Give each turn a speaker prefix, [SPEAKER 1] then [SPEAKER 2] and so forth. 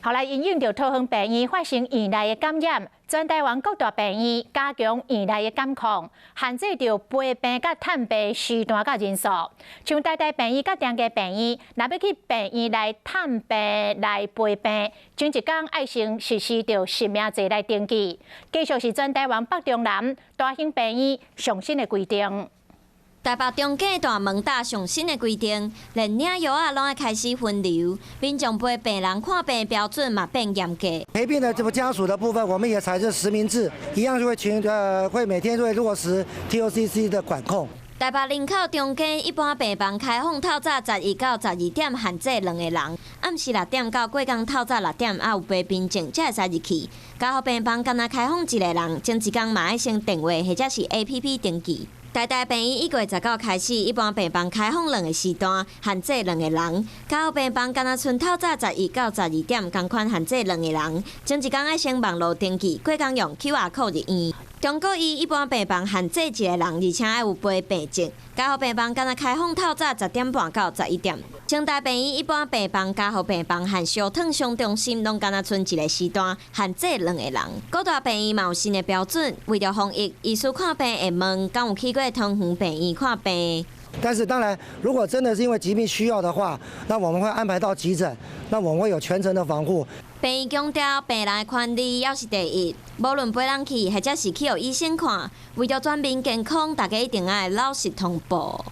[SPEAKER 1] 后来因应着桃园病院发生院内的感染，全台湾各大病院加强院内的监控，限制着陪病甲探病时段甲人数。像台大病院甲中家病院，若要去病院来探病来陪病，前一天爱先实施着实名制来登记。继续是全台湾北中南大型病院上新的规定。
[SPEAKER 2] 台北中价大门大上新的规定，连领药啊拢要开始分流，民众陪病人看病的标准嘛变严格。
[SPEAKER 3] 陪病的这个家属的部分，我们也采用实名制，一样就会每天会落实 TOCC 的管控。
[SPEAKER 2] 台北林口中间一般病房开放透早11到12点，限制2个人；暗时6点到过工透早6点，也有陪病证才会使入去。加护病房敢若开放1个人，前一天嘛要先电话或者是 APP 登记。 台大病院1月19开始，一般病房开放2个时段，限制2个人；加护病房敢若剩透早11到12点，同款限制2个人。前一天要先网络登记，过工用 QR code 入院。中国医一般病房限制1个人，而且要有陪病证。加护病房敢若开放透早10点半到11点。清大病院一般病房、加护病房和烧烫伤中心，拢敢若剩1个时段，限制2个人。各大病院嘛有新的标准，为了防疫，医师看病会问敢有去过桃园病院看病。
[SPEAKER 3] 但是当然，如果真的是因为疾病需要的话，那我们会安排到急诊，那我们会有全程的防护。
[SPEAKER 2] 病院强调病人的权利要是第一，无论陪人去或者是去予医生看，为了全民健康，大家一定要老实通报。